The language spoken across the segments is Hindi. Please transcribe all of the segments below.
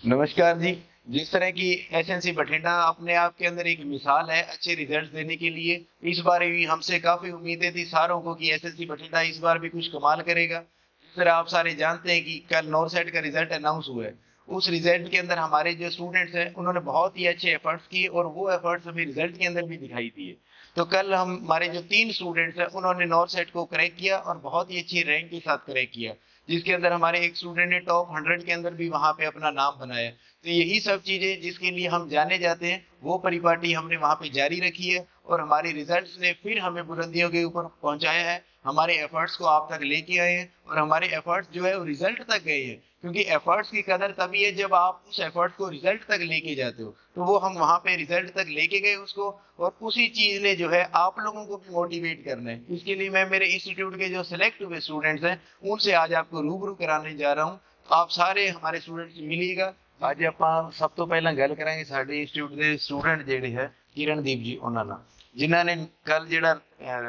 नमस्कार जी। जिस तरह की एसएनसी बठिंडा अपने आप के अंदर एक मिसाल है अच्छे रिजल्ट देने के लिए, इस बार भी हमसे काफी उम्मीदें थी सारों को कि एसएनसी बठिंडा इस बार भी कुछ कमाल करेगा। जिस तरह आप सारे जानते हैं कि कल नॉरसेट का रिजल्ट अनाउंस हुआ है, उस रिजल्ट के अंदर हमारे जो स्टूडेंट्स हैं उन्होंने बहुत ही अच्छे एफर्ट्स किए और वो एफर्ट्स हमें रिजल्ट के अंदर भी दिखाई दिए। तो कल हम हमारे जो 3 स्टूडेंट्स हैं उन्होंने नॉरसेट को क्रैक किया और बहुत ही अच्छी रैंक के साथ क्रैक किया, जिसके अंदर हमारे एक स्टूडेंट ने टॉप 100 के अंदर भी वहां पे अपना नाम बनाया। तो यही सब चीजें जिसके लिए हम जाने जाते हैं वो परिपाटी हमने वहां पे जारी रखी है और हमारे रिजल्ट्स ने फिर हमें बुलंदियों के ऊपर पहुंचाया है। हमारे एफर्ट्स को आप तक लेके आए हैं और हमारे एफर्ट्स जो है वो रिजल्ट तक गए हैं, क्योंकि एफर्ट्स की कदर तभी है जब आप उस एफर्ट को रिजल्ट तक लेके जाते हो। तो वो हम वहां पे रिजल्ट तक लेके गए उसको, और उसी चीज ने जो है आप लोगों को भी मोटिवेट करना है। इसके लिए मैं मेरे इंस्टीट्यूट के जो सिलेक्ट हुए स्टूडेंट्स हैं उनसे आज आपको रूबरू कराने जा रहा हूँ। तो आप सारे हमारे स्टूडेंट्स मिलिएगा। ਅੱਜ ਆਪਾਂ ਸਭ ਤੋਂ ਪਹਿਲਾਂ ਗੱਲ ਕਰਾਂਗੇ ਸਾਡੇ ਇੰਸਟੀਚਿਊਟ ਦੇ ਸਟੂਡੈਂਟ ਜਿਹੜੇ ਹੈ ਕਿਰਨਦੀਪ ਜੀ ਉਹਨਾਂ ਨਾਲ, ਜਿਨ੍ਹਾਂ ਨੇ ਕੱਲ ਜਿਹੜਾ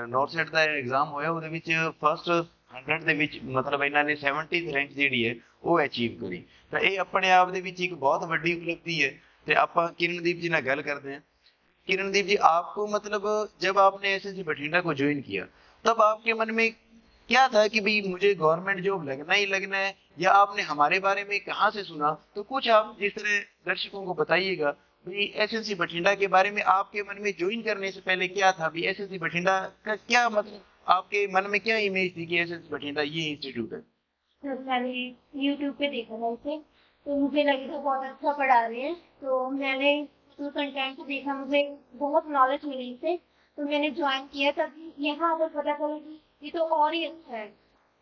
ਨੋਰਸੈਟ ਦਾ ਐਗਜ਼ਾਮ ਹੋਇਆ ਉਹਦੇ ਵਿੱਚ ਫਸਟ 100 ਦੇ ਵਿੱਚ ਮਤਲਬ ਇਹਨਾਂ ਨੇ 70th ਰੈਂਕ ਜਿਹੜੀ ਹੈ ਉਹ ਅਚੀਵ ਕਰੀ। ਤਾਂ ਇਹ ਆਪਣੇ ਆਪ ਦੇ ਵਿੱਚ ਇੱਕ ਬਹੁਤ ਵੱਡੀ ਉਪਲਬਧੀ ਹੈ। ਤੇ ਆਪਾਂ किरणदीप जी ਨਾਲ ਗੱਲ ਕਰਦੇ हैं। किरणदीप जी, आपको मतलब जब आपने एसएससी बठिंडा को ज्वाइन किया तब आपके मन में क्या था कि भाई मुझे गवर्नमेंट जॉब लगना ही लगना है, या आपने हमारे बारे में कहाँ से सुना? तो कुछ आप जिस तरह दर्शकों को बताइएगा भाई एसएससी बठिंडा के बारे में, आपके मन में ज्वाइन करने से पहले क्या था भी, एसएससी बठिंडा का क्या मतलब, आपके मन में क्या इमेज थी कि एसएससी बठिंडा ये इंस्टीट्यूट है? तो मैंने यूट्यूब पे देखा था उसे, तो मुझे लगा था बहुत अच्छा पढ़ा रहे हैं, तो मैंने तो कंटेंट देखा, मुझे बहुत नॉलेज मिली इससे, तो मैंने ज्वाइन किया। तभी यहाँ पर पता चला कि ये तो और ही अच्छा है।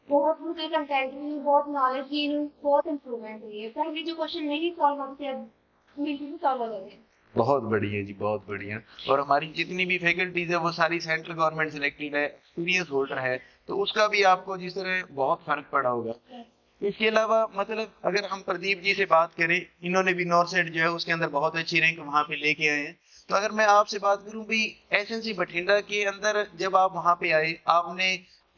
बहुत मुझे कंटेंट में बहुत नॉलेज की, बहुत इम्प्रूवमेंट हुई है। पहले जो क्वेश्चन नहीं सॉल्व होते थे अब बिल्कुल सॉल्व हो गए हैं। बहुत बढ़िया जी, बहुत बढ़िया। और हमारी जितनी भी फैकल्टीज है वो सारी सेंट्रल गवर्नमेंट सिलेक्टेड है, एक्सपीरियंस होल्डर है, तो उसका भी आपको जिस तरह बहुत फर्क पड़ा होगा। इसके अलावा मतलब अगर हम प्रदीप जी से बात करें, इन्होंने भी नॉर्सेट जो है उसके अंदर बहुत अच्छी रैंक वहां पे लेके आए हैं। तो अगर मैं आपसे बात करूं भी एसएनसी बठिंडा के अंदर जब आप वहां पे आए, आपने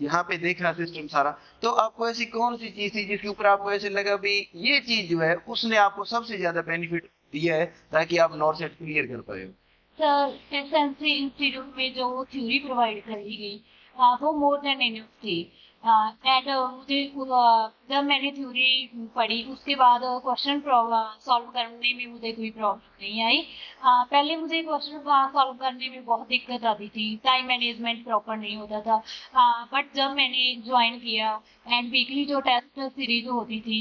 यहाँ पे देखा सिस्टम सारा, तो आपको ऐसी कौन सी चीज थी जिसके ऊपर आपको ऐसे लगा भी ये चीज जो है उसने आपको सबसे ज्यादा बेनिफिट दिया है ताकि आप नॉर्सेट क्लियर कर पाए हो? सर एसएनसी इंस्टीट्यूट में जो थ्योरी प्रोवाइड करी गई, वो मोर देन इनफ थी। एंड मुझे जब मैंने थ्योरी पढ़ी उसके बाद क्वेश्चन सॉल्व करने में मुझे कोई प्रॉब्लम नहीं आई। पहले मुझे क्वेश्चन सॉल्व करने में बहुत दिक्कत आती थी, टाइम मैनेजमेंट प्रॉपर नहीं होता था। बट जब मैंने ज्वाइन किया एंड वीकली जो टेस्ट सीरीज होती थी,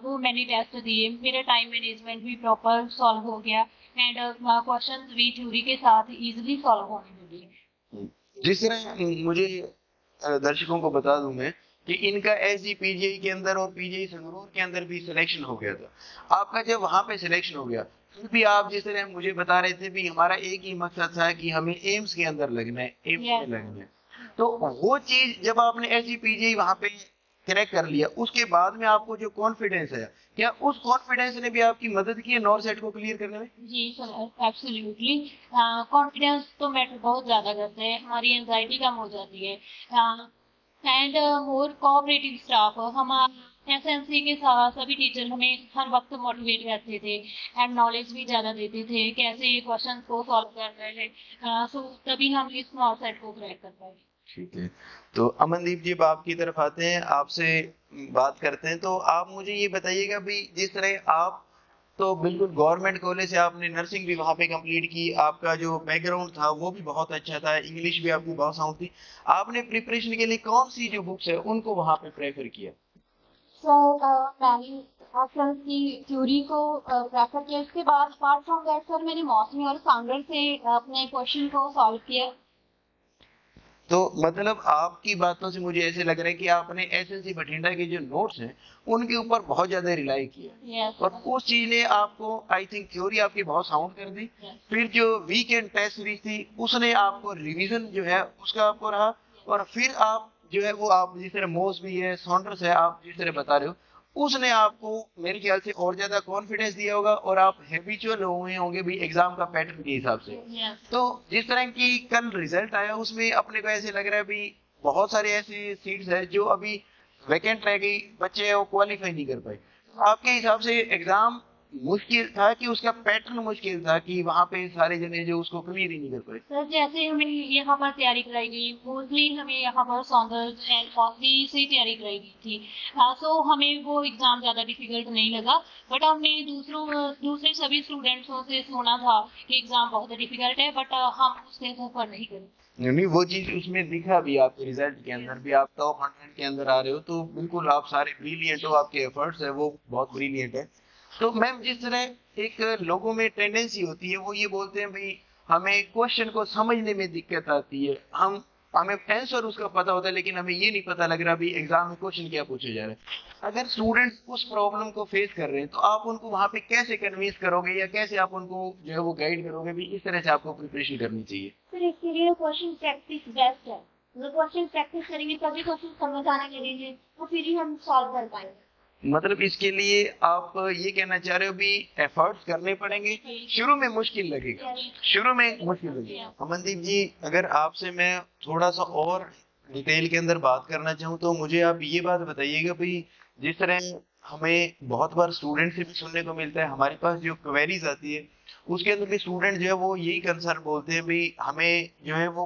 वो मैंने टेस्ट दिए, मेरा टाइम मैनेजमेंट भी प्रॉपर सॉल्व हो गया एंड क्वेश्चन भी थ्योरी के साथ इजीली सॉल्व होने लगे। जिस तरह मुझे दर्शकों को बता दूं मैं कि इनका एसजी पीजीआई के अंदर और पीजीआई संगरूर के अंदर भी सिलेक्शन हो गया था। आपका जब वहां पे सिलेक्शन हो गया फिर भी आप जिस तरह मुझे बता रहे थे भी हमारा एक ही मकसद था कि हमें एम्स के अंदर लगना है, एम्स में Yes. लगना है। तो वो चीज जब आपने एसजी पीजीआई वहां पे क्रैक कर लिया उसके बाद में आपको जो कॉन्फिडेंस है, क्या उस कॉन्फिडेंस ने भी आपकी मदद की है नॉर्सेट को क्लियर करने में? जी सर, एब्सोल्युटली। कॉन्फिडेंस तो मैटर बहुत ज़्यादा करता है, हमारी एंजाइटी कम हो जाती है। एंड मोर कोऑपरेटिव स्टाफ, हमारे एसएनसी के साथ सभी टीचर हमें हर वक्त मोटिवेट करते थे एंड नॉलेज भी ज़्यादा देते थे कैसे क्वेश्चन को सॉल्व करना है। सो तभी हम इस स्मॉल सेट को क्रैक कर पाए। ठीक है। तो अमनदीप जी, अब आपकी तरफ आते हैं, आपसे बात करते हैं। तो आप मुझे ये बताइएगा भी जिस तरह आप तो बिल्कुल गवर्नमेंट कॉलेज से आपने नर्सिंग भी वहां पे कंप्लीट की, आपका जो बैकग्राउंड था वो भी बहुत अच्छा था, इंग्लिश भी आपकी बहुत साउंड थी, आपने प्रिपरेशन के लिए कौन सी जो बुक्स है उनको वहां पे प्रेफर किया? सो मैंने एसएल की थ्योरी को प्रेफर किया। इसके बाद अपार्ट फ्रॉम दैट सर मैंने मौसमी और सांगर से अपने क्वेश्चन को सॉल्व किया। तो मतलब आपकी बातों से मुझे ऐसे लग रहा है कि आपने एसएससी बठिंडा के जो नोट्स हैं उनके ऊपर बहुत ज्यादा रिलाई किया, यस और उस चीज ने आपको आई थिंक थ्योरी आपकी बहुत साउंड कर दी। यस फिर जो वीकेंड टेस्ट सीरीज थी उसने आपको रिवीजन जो है उसका आपको रहा, और फिर आप जो है वो आप जिस तरह मोस भी है, सॉन्डर्स है, आप जिस तरह बता रहे हो उसने आपको मेरे ख्याल से और ज्यादा कॉन्फिडेंस दिया होगा और आप हैबिचुअल हुए होंगे भी एग्जाम का पैटर्न के हिसाब से। यस तो जिस तरह की कल रिजल्ट आया उसमें अपने को ऐसे लग रहा है भी बहुत सारे ऐसे सीट्स है जो अभी वैकेंट रह गई, बच्चे हैं वो क्वालिफाई नहीं कर पाए। तो आपके हिसाब से एग्जाम मुश्किल था कि उसका पैटर्न मुश्किल था कि वहां पे सारे जने जो उसको क्लियर ही नहीं कर पाए? सर जैसे हमें यहाँ पर तैयारी कराई गई, मोस्टली हमें यहाँ पर सॉन्दर्स एंड फॉसी से तैयारी कराई गई थी। सो हमें वो एग्ज़ाम ज़्यादा डिफिकल्ट नहीं लगा, बट हमने दूसरे सभी स्टूडेंट्सों से सुना था कि एग्ज़ाम बहुत डिफिकल्ट है, बट हम उससे सफर नहीं करे। नहीं, वो चीज उसमें दिखा भी, आपके रिजल्ट के अंदर भी आप टॉप 100 के अंदर आ रहे हो, तो बिल्कुल आप सारे ब्रिलियंट हो, आपके एफर्ट्स है वो बहुत ब्रिलियंट है। तो मैम जिस तरह एक लोगों में टेंडेंसी होती है वो ये बोलते हैं भाई हमें क्वेश्चन को समझने में दिक्कत आती है, हमें आंसर उसका पता होता है लेकिन हमें ये नहीं पता लग रहा भाई एग्जाम में क्वेश्चन क्या पूछा जा रहा है। अगर स्टूडेंट्स उस प्रॉब्लम को फेस कर रहे हैं तो आप उनको वहां पे कैसे कन्विंस करोगे या कैसे आप उनको जो है वो गाइड करोगे भी इस तरह से आपको प्रिपरेशन करनी चाहिए? फिर इसके लिए क्वेश्चन प्रैक्टिस बेस्ट है। मतलब क्वेश्चन प्रैक्टिस करेंगे तभी क्वेश्चन समझ आने लगेंगे, तो फिर ही हम सॉल्व कर पाएंगे। मतलब इसके लिए आप ये कहना चाह रहे हो भी एफर्ट्स करने पड़ेंगे, शुरू में मुश्किल लगेगा, शुरू में मुश्किल लगेगा। अमनदीप जी, अगर आपसे मैं थोड़ा सा और डिटेल के अंदर बात करना चाहूँ तो मुझे आप ये बात बताइएगा भाई, जिस तरह हमें बहुत बार स्टूडेंट से भी सुनने को मिलता है, हमारे पास जो क्वेरीज आती है उसके अंदर भी स्टूडेंट जो है वो यही कंसर्न बोलते हैं भाई हमें जो है वो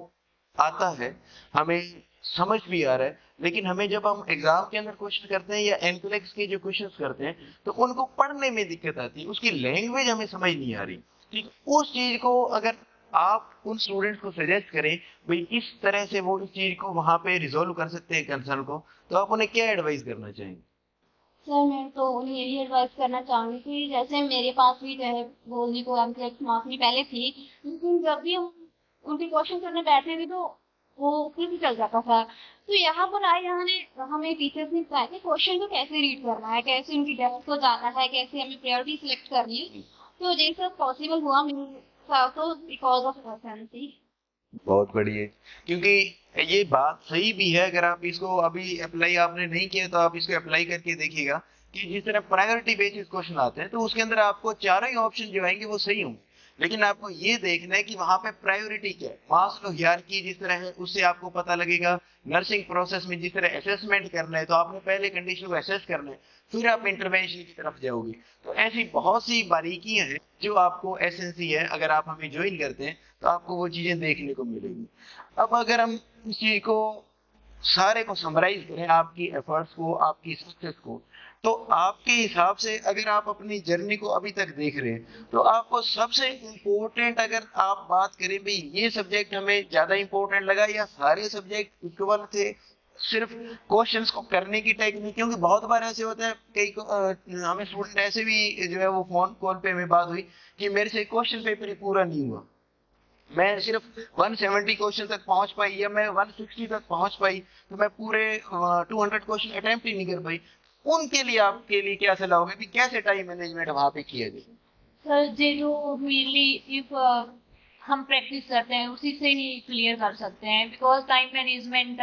आता है, हमें समझ भी आ रहा है, लेकिन हमें जब हम एग्जाम के अंदर क्वेश्चन करते हैं या एनक्लेक्स के जो क्वेश्चंस करते हैं तो उनको पढ़ने में दिक्कत आती है, उसकी लैंग्वेज हमें समझ नहीं आ रही। ठीक, उस चीज को अगर आप उन स्टूडेंट्स को सजेस्ट करें भाई इस तरह से वो इस चीज को वहां पे रिजोल्व कर सकते हैं कंसर्न को, तो आप उन्हें क्या एडवाइस करना चाहेंगे? सर मैं तो उन्हें यही एडवाइस करना चाहूंगी कि जैसे मेरे पास भी जो है बोलने को एमसीएक्स मार्क्स पहले थी, लेकिन जब भी हम उनके क्वेश्चन करने बैठे थे तो वो फिर भी चल जाता था। तो यहाँ पर आए, यहाँ ने हमें टीचर्स ने बताया कि क्वेश्चन को कैसे रीड करना है, कैसे उनकी डेप्थ को जानना है, कैसे हमें प्रायोरिटी सिलेक्ट करनी है। तो ये सब पॉसिबल हुआ मेरे साथ तो बिकॉज ऑफ पर्सनैलिटी। बहुत बढ़िया, क्योंकि ये बात सही भी है, अगर आप इसको अभी अप्लाई आपने नहीं किया तो आप इसको अप्लाई करके देखिएगा कि जिस तरह प्रायोरिटी बेसिस क्वेश्चन आते हैं तो उसके अंदर आपको चारों ही ऑप्शन जो आएंगे वो सही होंगे, लेकिन आपको ये देखना है कि वहां पे प्रायोरिटी क्या है। मास्लो हियरार्की जिस तरह है उससे आपको पता लगेगा, नर्सिंग प्रोसेस में जिस तरह असेसमेंट करना है तो आपने पहले कंडीशन को असेस करना है, फिर आप इंटरवेंशन की तरफ जाओगे। तो ऐसी बहुत सी बारीकियां हैं जो आपको एसएनसी है, अगर आप हमें ज्वाइन करते हैं तो आपको वो चीजें देखने को मिलेंगी। अब अगर हम इस चीज को सारे को समराइज करें, आपकी एफर्ट्स को, आपकी सक्सेस को, तो आपके हिसाब से अगर आप अपनी जर्नी को अभी तक देख रहे हैं तो आपको सबसे इम्पोर्टेंट अगर आप बात करें भाई ये सब्जेक्ट हमें ज्यादा इम्पोर्टेंट लगा या सारे सब्जेक्ट इक्वल थे, सिर्फ क्वेश्चंस को करने की टेक्निक, क्योंकि बहुत बार ऐसे होता है हमें स्टूडेंट ऐसे भी जो है वो फोन कॉल पे हमें बात हुई कि मेरे से क्वेश्चन पेपर ही पूरा नहीं हुआ, मैं सिर्फ 170 क्वेश्चन तक पहुंच पाई या मैं 160 तक पहुंच पाई, तो मैं पूरे 200 क्वेश्चन अटेम्प्ट ही नहीं कर पाई। उनके लिए आपके लिए क्या सलाह होगी कि कैसे टाइम मैनेजमेंट वहां पे किया जाए? सर जे जो मेनली इफ हम प्रैक्टिस करते हैं उसी से ही क्लियर कर सकते हैं, बिकॉज टाइम मैनेजमेंट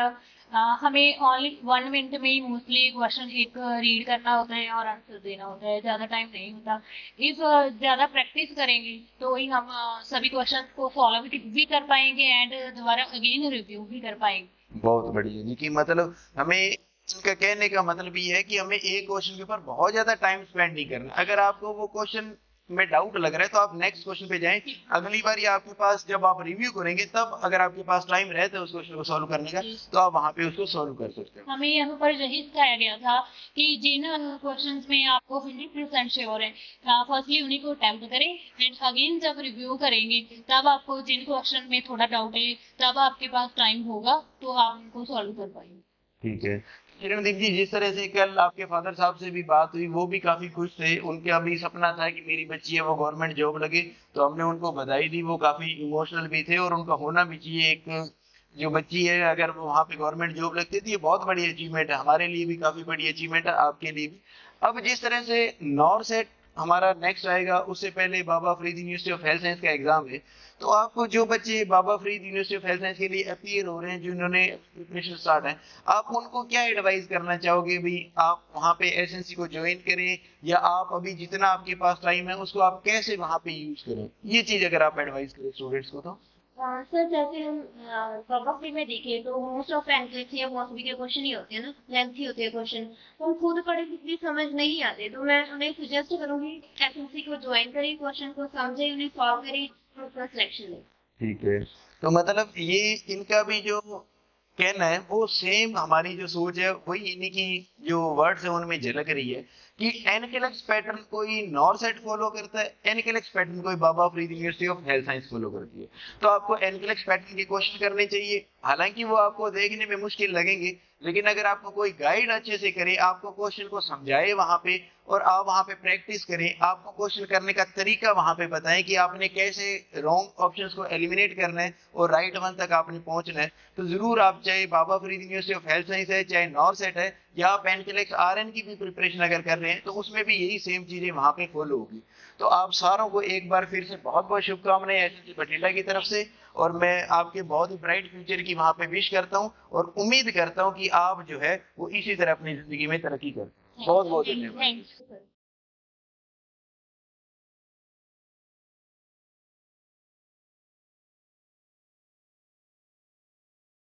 हमें ओनली 1 मिनट में ही मोस्टली क्वेश्चन एक रीड करना होता है और आंसर देना होता है, ज़्यादा टाइम नहीं होता। इफ ज़्यादा प्रैक्टिस करेंगे तो ही हम सभी क्वेश्चन को फॉलो भी कर पाएंगे एंड दोबारा अगेन रिव्यू भी कर पाएंगे। बहुत बढ़िया जी, कि मतलब हमें इनका कहने का मतलब ये है कि हमें एक क्वेश्चन के ऊपर बहुत ज्यादा टाइम स्पेंड नहीं करना, अगर आपको वो क्वेश्चन में डाउट लग रहा है तो आप नेक्स्ट क्वेश्चन पे जाएं, अगली बार ये आपके पास जब आप रिव्यू करेंगे तब अगर आपके पास टाइम रहता है उस क्वेश्चन को सॉल्व करने का तो आप वहां पे उसको सॉल्व कर सकते हो। हमें यहाँ पर यही सिखाया गया था कि जिन क्वेश्चंस में आपको 100% श्योर है, फर्स्टली उन्हीं को अटेम्प्ट करें एंड अगेन जब रिव्यू करेंगे तब आपको जिन क्वेश्चन में थोड़ा डाउट है तब आपके पास टाइम होगा तो आप उनको सॉल्व कर पाएंगे। ठीक है किरणदीप जी, जिस तरह से कल आपके फादर साहब से भी बात हुई वो भी काफी खुश थे, उनका भी सपना था कि मेरी बच्ची है वो गवर्नमेंट जॉब लगे, तो हमने उनको बधाई दी, वो काफी इमोशनल भी थे और उनका होना भी चाहिए, एक जो बच्ची है अगर वो वहाँ पे गवर्नमेंट जॉब लगती थी ये बहुत बड़ी अचीवमेंट है, हमारे लिए भी काफी बड़ी अचीवमेंट है, आपके लिए भी। अब जिस तरह से नॉरसेट हमारा नेक्स्ट आएगा उससे पहले Baba Farid university of health science का एग्जाम है, तो आपको जो बच्चे Baba Farid university of health science के लिए अपीयर हो रहे हैं, जिन्होंने प्रिपरेशन स्टार्ट है, आप उनको क्या एडवाइस करना चाहोगे भाई आप वहाँ पे एसएनसी को ज्वाइन करें या आप अभी जितना आपके पास टाइम है उसको आप कैसे वहाँ पे यूज करें, ये चीज अगर आप एडवाइस करें स्टूडेंट्स को तो? सर जैसे हम प्रोबेबली में देखें तो मोस्ट ऑफ एनक्लेव या मौसमी के क्वेश्चन ही होते हैं ना, लेंथी होते हैं क्वेश्चन, तो हम खुद पढ़े कितनी समझ नहीं आते, तो मैं उन्हें सजेस्ट करूंगी एसएससी को ज्वाइन करें, क्वेश्चन को समझे, उन्हें सॉल्व करें, और उसका सिलेक्शन लें। ठीक है। तो मतलब ये इनका भी जो कहना है वो सेम हमारी जो सोच है वही इन्हीं की जो वर्ड्स है उनमें झलक रही है कि एनकेलेक्स पैटर्न कोई नॉरसेट फॉलो करता है, एनकेलेक्स पैटर्न कोई Baba Farid university of health science follow करती है। तो आपको एनकेलेक्स पैटर्न के क्वेश्चन करने चाहिए, हालांकि वो आपको देखने में मुश्किल लगेंगे, लेकिन अगर आपको कोई गाइड अच्छे से करे, आपको क्वेश्चन को समझाए वहां पे और आप वहां पे प्रैक्टिस करें, आपको क्वेश्चन करने का तरीका वहां पे बताएं कि आपने कैसे रॉन्ग ऑप्शंस को एलिमिनेट करना है और राइट वन तक आपने पहुंचना है, तो जरूर आप चाहे Baba Farid university of health science है, चाहे नॉरसेट है, या आप एनकेलेक्स आरएन की भी प्रिपरेशन अगर कर रहे हैं तो उसमें भी यही सेम चीजें वहां पे फॉलो होगी। तो आप सारों को एक बार फिर से बहुत बहुत शुभकामनाएं एसएससी बठिंडा की तरफ से, और मैं आपके बहुत ही ब्राइट फ्यूचर की वहां पे विश करता हूं और उम्मीद करता हूं कि आप जो है वो इसी तरह अपनी जिंदगी में तरक्की करें। बहुत बहुत धन्यवाद। Thank you sir.